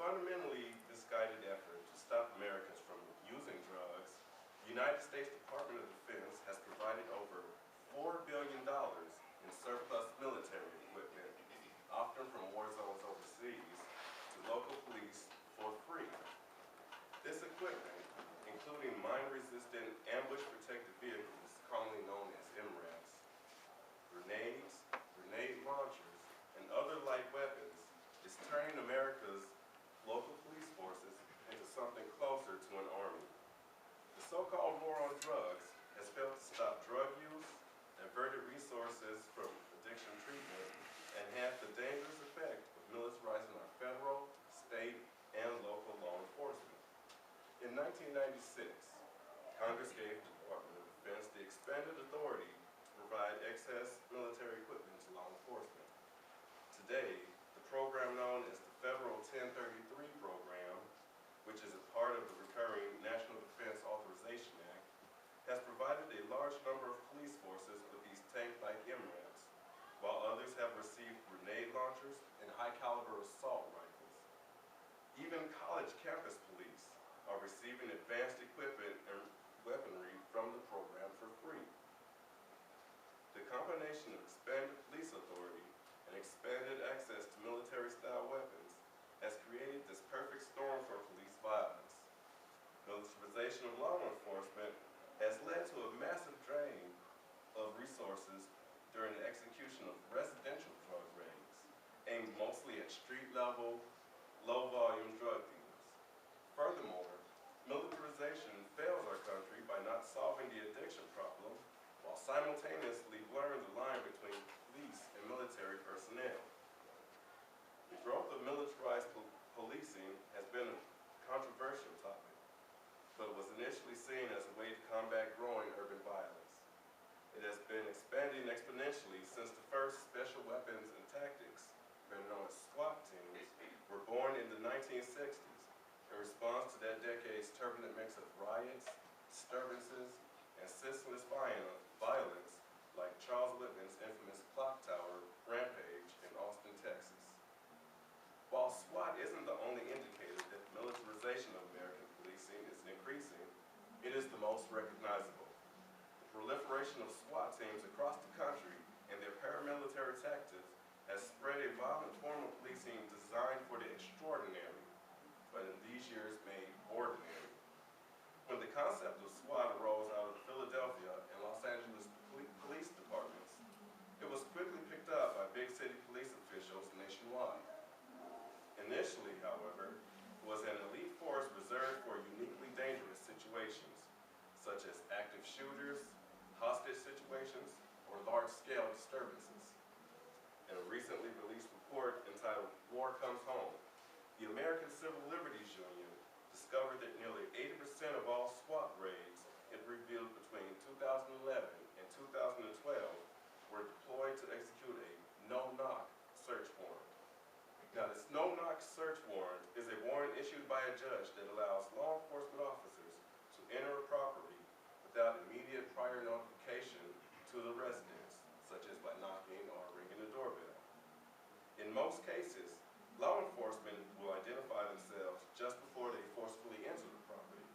fundamentally misguided effort to stop Americans from using drugs, the United States Department of Defense has provided over $4 billion in surplus military equipment, often from war zones overseas, to local police for free. This equipment, including mine-resistant ambush-protected vehicles, commonly known as MRAPs, grenades, grenade launchers, and other light weapons, is turning America's local police forces into something closer to an army. The so-called war on drugs has failed to stop drug use, diverted resources from addiction treatment, and had the dangerous effect of militarizing our federal, state, and local law enforcement. In 1996, Congress gave the Department of Defense the expanded authority to provide excess military equipment to law enforcement. Today, the program known as the Federal 1033 Program, which is a part of the recurring National Defense Authorization Act, has provided a large number of police forces with these tank-like MRAPs, while others have received grenade launchers and high-caliber assault rifles. Even college campus police are receiving advanced equipment and weaponry from the program for free. The combination of expanded police authority and expanded access to military-style weapons has created this perfect storm for police violence. Militarization of law enforcement has led to a massive drain of resources during the execution of residential drug raids, aimed mostly at street-level, low-volume drug dealers. Furthermore, militarization fails our country by not solving the addiction problem while simultaneously blurring the line between police and military personnel. The growth of militarized policing has been a controversial topic, but it was initially seen as a way to combat growing urban violence. It has been expanding exponentially since the first special weapons and tactics, better known as SWAT teams, were born in the 1960s in response to that decade's turbulent mix of riots, disturbances, and senseless violence like Charles Whitman's infamous clock tower rampage in Austin, Texas. While SWAT isn't the only indicator that the militarization of American policing is increasing, it is the most recognizable. The proliferation of SWAT teams across the country and their paramilitary tactics has spread a violent form of policing designed for the extraordinary, but in these years made ordinary. When the concept of SWAT arose out of Philadelphia and Los Angeles police departments, it was quickly picked up by big city police officials nationwide. Initially, however, it was an elite force reserved for uniquely dangerous situations, such as active shooters, hostage situations, or large-scale disturbances. In a recently released report entitled War Comes Home, the American Civil Liberties Union discovered that nearly 80% of all SWAT raids it revealed between 2011 and 2012 were deployed to execute a no-knock search warrant. Now, this no-knock search warrant is a warrant issued by a judge that allows law enforcement officers to enter a property without immediate prior notification to the residents, such as by knocking or ringing the doorbell. In most cases, law enforcement will identify themselves just before they forcefully enter the property.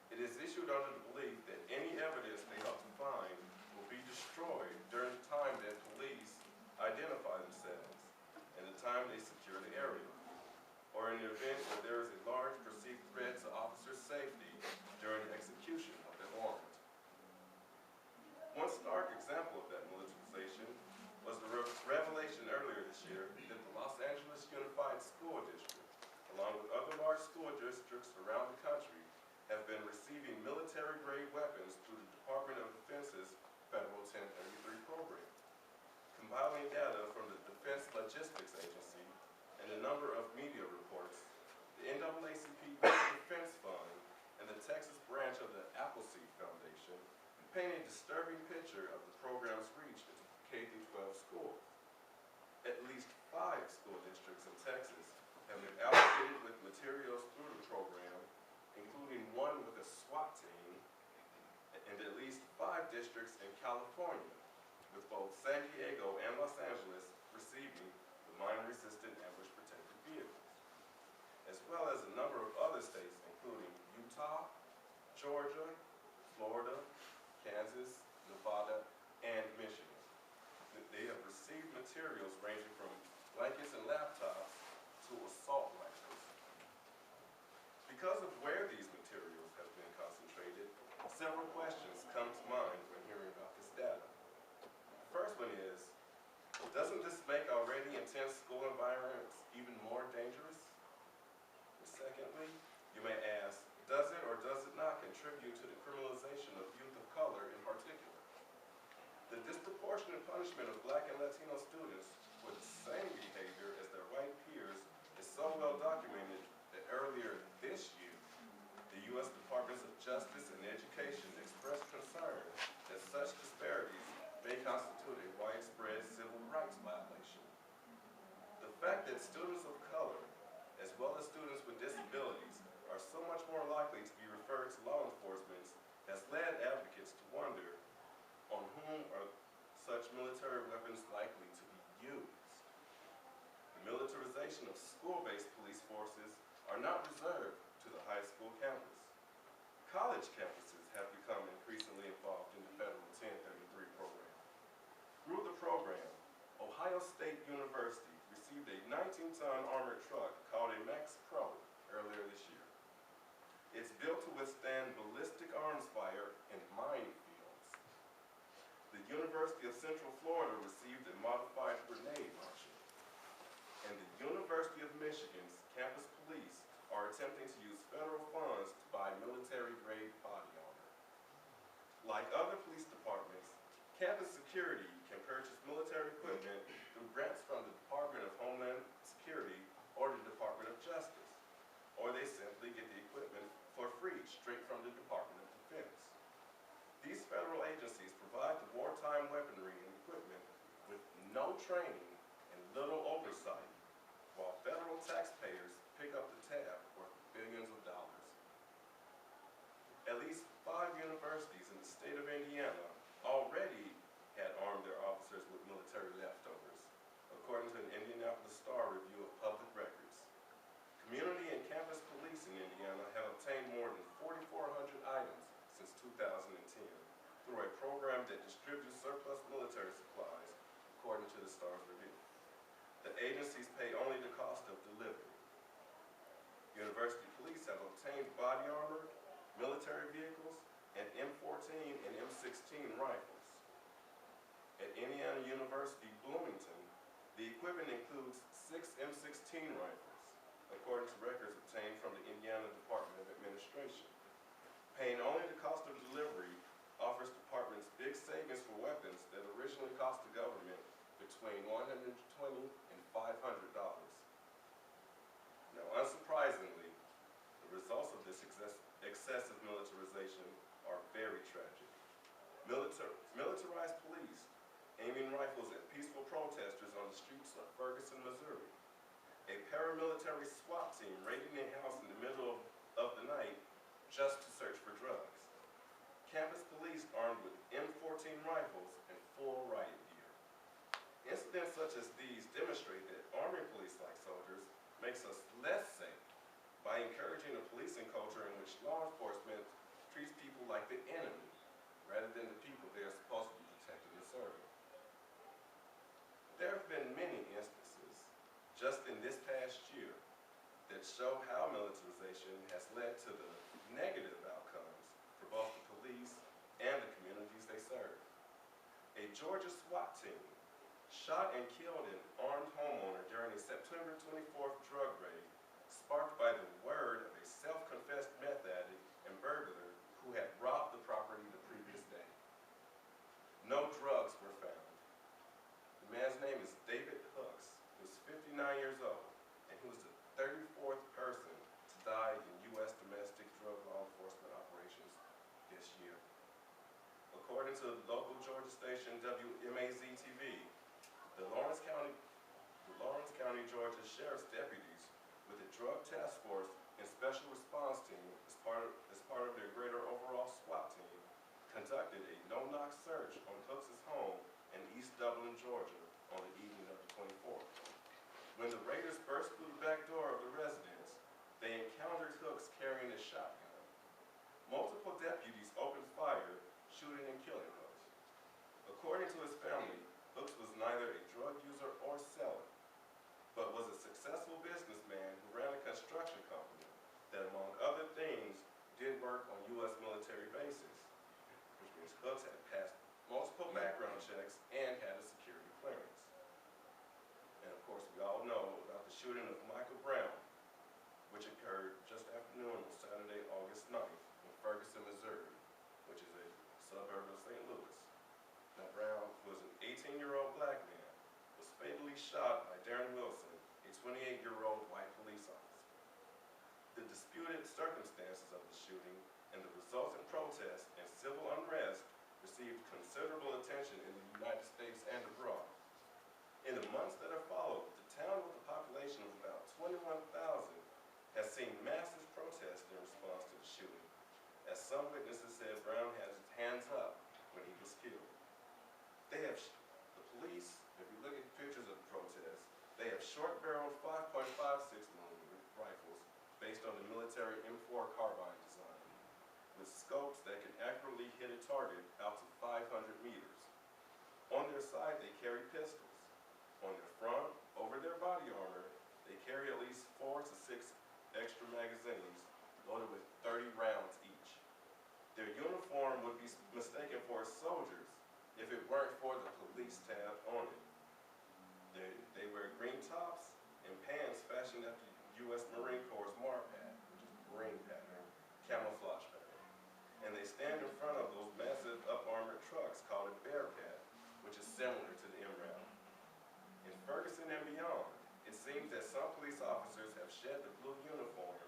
It is issued under the belief that any evidence they hope to find will be destroyed during the time that police identify themselves and the time they secure the area, or in the event where there is a large perceived threat to officers' safety during the execution of the warrant. One stark example of that militarization was the revelation earlier this year that the Los Angeles Unified School District, along with other large school districts around the country, have been receiving military-grade weapons through the Department of Defense's Federal 1033 program. Compiling data from the Defense Logistics Agency and a number of media reports, the NAACP Defense Fund and the Texas branch of the Appleseed Foundation paint a disturbing picture of the program's reach into K-12 schools. At least 5 school districts in Texas have been allocated with materials through the program, including one with a SWAT team, and at least 5 districts in California, with both San Diego and Los Angeles receiving the mine-resistant ambush-protected vehicles. As well as a number of other states, including Utah, Georgia, Florida, Kansas, Nevada, and Michigan. They have received materials ranging from blankets and laptops to assault rifles. Because of where these materials have been concentrated, several questions come to mind when hearing about this data. The first one is, doesn't this make already intense school environments even more dangerous? And secondly, you may ask, does it or does it not contribute to the criminalization of youth of color in particular? The disproportionate punishment of Black and Latino students for the same behavior as their white peers is so well documented that earlier this year, the U.S. Departments of Justice and Education expressed concern that such disparities may constitute a widespread civil rights violation. The fact that students of color, as well as students with disabilities, are so much more likely to be referred to law enforcement has led advocates to wonder on whom are such military weapons likely to be used. The militarization of school-based police forces are not reserved to the high school campus. College campuses have become increasingly involved in the federal 1033 program. Through the program, Ohio State University received a 19-ton armored truck called a Max Pro earlier this year. It's built to withstand ballistic arms fire and minefields. The University of Central Florida received a modified grenade launcher. And the University of Michigan's campus police are attempting to use federal funds to buy military-grade body armor. Like other police departments, campus security can purchase military equipment through grants from the Department of Homeland Security or the Department of Justice, or they simply get the equipment for free straight from the Department of Defense. These federal agencies provide the wartime weaponry and equipment with no training and little oversight, while federal taxpayers pick up the tab worth billions of dollars. At least 5 universities in the state of Indiana already had armed their officers with military leftovers, according to an Indianapolis Star review of public records. Community and campus police in Indiana have obtained more than 4,400 items since 2010 through a program that distributes surplus military supplies, according to the Star's review. The agencies pay only the cost of delivery. University police have obtained body armor, military vehicles, and M14 and M16 rifles. At Indiana University, Bloomington, the equipment includes 6 M16 rifles, according to records obtained from the Indiana Department of Administration. Paying only the cost of delivery offers departments big savings for weapons that originally cost the government between $120 and $500. Now, unsurprisingly, the results of this excessive militarization are very tragic. Militarized police aiming rifles at peaceful protesters on the streets of Ferguson, Missouri. A paramilitary SWAT team raiding a house in the middle of the night just to search for drugs. Campus police armed with M14 rifles and full riot gear. Incidents such as these demonstrate that arming police like soldiers makes us less safe by encouraging a policing culture in which law enforcement treats people like the enemy rather than the people they are supposed to be protecting and serving. There have been many instances just in this past year that show how militarization has led to the negative outcomes for both the police and the communities they serve. A Georgia SWAT team shot and killed an armed homeowner during a September 24th drug raid sparked by the word of a self-confessed meth addict and burglar who had robbed the property the previous day. No drugs were found. The man's name is David Hooks, who is 59 years old, and who is the 34th person to die in U.S. domestic drug law enforcement operations this year. According to local Georgia station WMAZ-TV, the Lawrence County, Georgia Sheriff's deputies with the Drug Task Force and Special Response Team as part of their greater overall SWAT team conducted a no-knock search on Hooks' home in East Dublin, Georgia on the evening of the 24th. When the raiders burst through the back door of the residence, According to his family, Hooks was neither a drug user or seller, but was a successful businessman who ran a construction company that, among other things, did work on U.S. military bases, which means Hooks had passed multiple background checks and had a security clearance. And of course, we all know about the shooting of Michael Brown, which occurred just after noon on Saturday, August 9th in Ferguson, Missouri, which is a suburb of St. Louis. Now, Brown, who was an 18-year-old black man, was fatally shot by Darren Wilson, a 28-year-old white police officer. The disputed circumstances of the shooting and the resulting protests and civil unrest received considerable attention in the United States and abroad. In the months that have followed, the town with a population of about 21,000 has seen massive protests in response to the shooting, as some witnesses said Brown had his hands up when he was killed. The police, if you look at pictures of the protests, they have short-barreled 5.56mm rifles based on the military M4 carbine design, with scopes that can accurately hit a target out to 500 meters. On their side, they carry pistols. On their front, over their body armor, they carry at least 4 to 6 extra magazines loaded with 30 rounds each. Their uniform would be mistaken for a soldier's if it weren't for the police tab on it. They wear green tops and pants fashioned after U.S. Marine Corps' MARPAT, which is Marine pattern, camouflage pattern. And they stand in front of those massive up-armored trucks called a Bearcat, which is similar to the MRAP. In Ferguson and beyond, it seems that some police officers have shed the blue uniform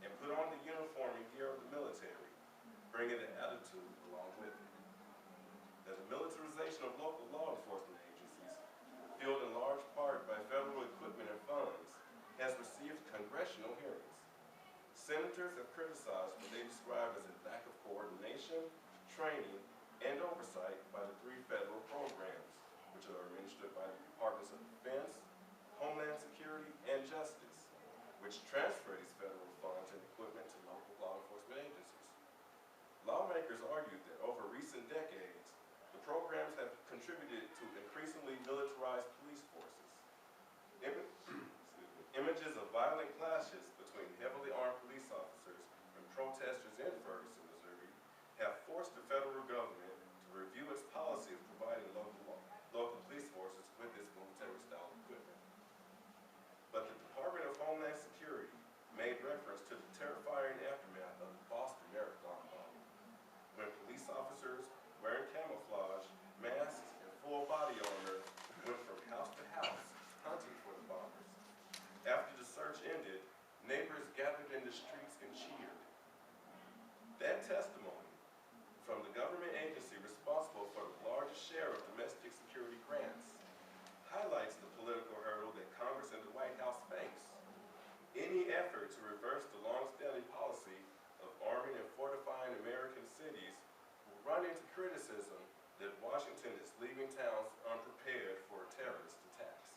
and put on the uniform and gear of the military, bringing the attitude along with it. That the militarization of local law enforcement agencies, fueled in large part by federal equipment and funds, has received congressional hearings. Senators have criticized what they describe as a lack of coordination, training, and oversight by the 3 federal programs, which are administered by the Departments of Defense, Homeland Security, and Justice, which transfer these federal funds and equipment to local law enforcement agencies. Lawmakers argued that over recent decades, the programs have contributed to increasingly militarized police forces. Images of violent clashes between heavily armed police officers and protesters in Ferguson, Missouri, have forced the federal government to review its policy of providing local police forces with this military-style equipment. But the Department of Homeland Security made reference to the terrifying aftermath of the Boston Marathon bombing, when police officers wearing camouflage, masks, and full body armor went from house to house hunting for the bombers. After the search ended, neighbors gathered in the streets and cheered. That testimony from the government agency responsible for the largest share of domestic security grants highlights the political hurdle that Congress and the White House face. Any effort to reverse the long-standing policy of arming and fortifying American cities will run into criticism that Washington is leaving towns unprepared for terrorist attacks.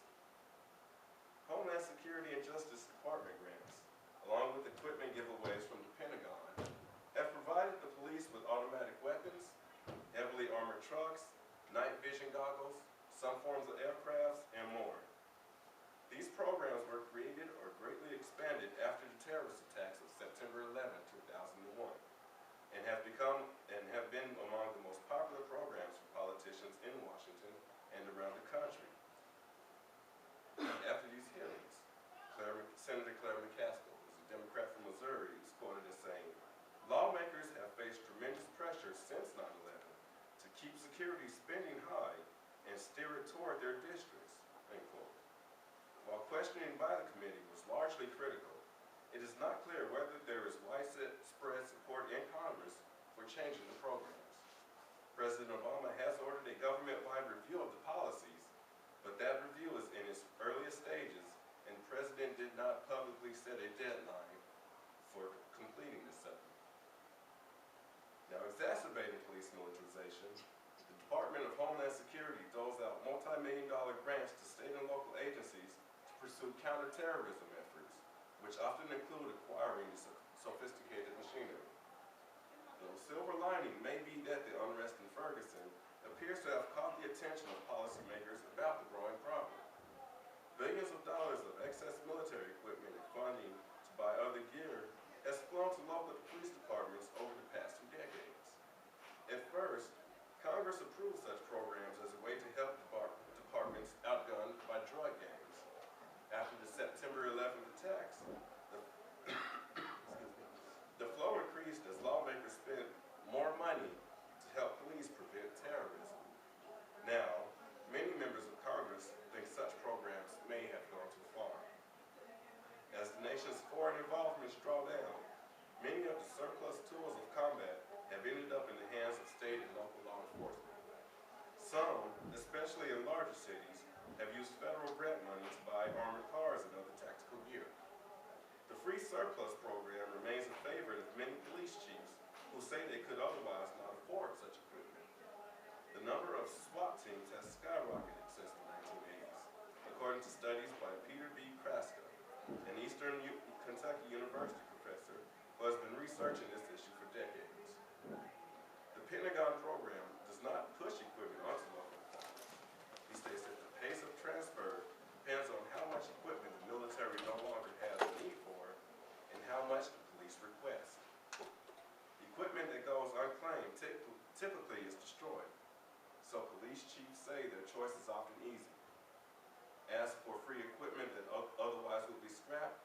Homeland Security and Justice Department grants, along with equipment giveaways from the Pentagon, have provided the police with automatic weapons, heavily armored trucks, night vision goggles, some forms of aircrafts, and more. These programs were created or greatly expanded after the terrorist attacks of September 11, 2001, and have been among the most popular programs for politicians in Washington and around the country. After these hearings, Senator Claire McCaskill, who's a Democrat from Missouri, is quoted as saying, "Lawmakers have faced tremendous pressure since 9/11 to keep security spending high and steer it toward their districts," end quote. While questioning by the committee was largely critical, it is not clear whether there is widespread support in Congress for changing the programs. President Obama has ordered a government-wide review of the policies, but that review is in its earliest stages, and the President did not publicly set a deadline for completing this effort. Now, exacerbating police militarization, the Department of Homeland Security doles out multi-million-dollar grants to state and local agencies to pursue counterterrorism efforts, which often include acquiring sophisticated machinery. The silver lining may be that the unrest in Ferguson appears to have caught the attention of policymakers about the growing problem. Billions of dollars of excess military equipment and funding to buy other gear has flown to local police departments over the past 2 decades. At first, Congress approved such programs as a way to help departments outgunned by drug gangs. After the September 11th attacks, the flow increased as lawmakers spent more money to help police prevent terrorism. Now, many members of Congress think such programs may have gone too far. As the nation's foreign involvements draw down, many of the surplus tools of combat have ended up in the hands of state and local law enforcement. Some, especially in larger cities, have used federal grant money to buy armored cars and other tactical gear. The free surplus program remains a favorite of many police chiefs who say they could otherwise not afford such equipment. The number of SWAT teams has skyrocketed since the 1980s, according to studies by Peter B. Kraska, an Eastern Kentucky University professor who has been researching this issue for decades. The Pentagon program does not push equipment onto local departments. He states that the pace of transfer depends on how much equipment the military no longer has a need for and how much the police request. Equipment that goes unclaimed typically is destroyed, so police chiefs say their choice is often easy. Ask for free equipment that otherwise would be scrapped,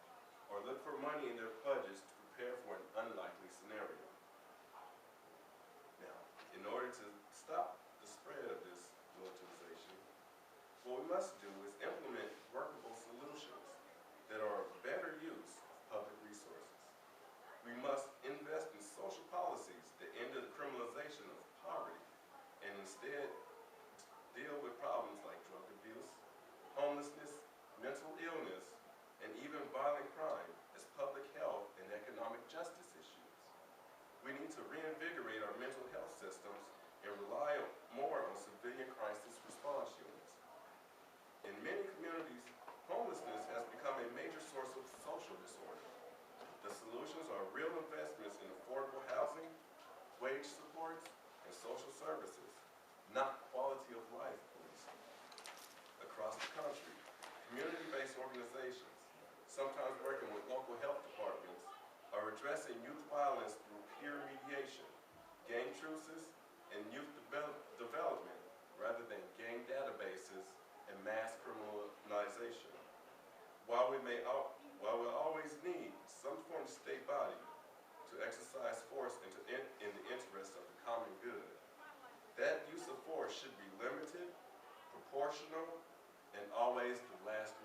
or look for money in their budgets to prepare for an unlikely scenario. Now, in order to stop the spread of this militarization, what we must do is implement workable solutions that are of better use of public resources. We must invest in social policies that end the criminalization of poverty and instead deal with problems like drug abuse, homelessness, mental illness, and even violent crime as public health and economic justice issues. We need to reinvigorate our mental health systems and rely more on civilian crisis response units. In many communities, homelessness has become a major source of social disorder. The solutions are real investments in affordable housing, wage supports, and social services, not quality of life policing. Across the country, community-based organizations, sometimes working with local health departments, are addressing youth violence through peer mediation, gang truces, and youth development rather than gang databases and mass criminalization. While we'll always need some form of state body to exercise force in the interest of the common good, that use of force should be limited, proportional, and always the last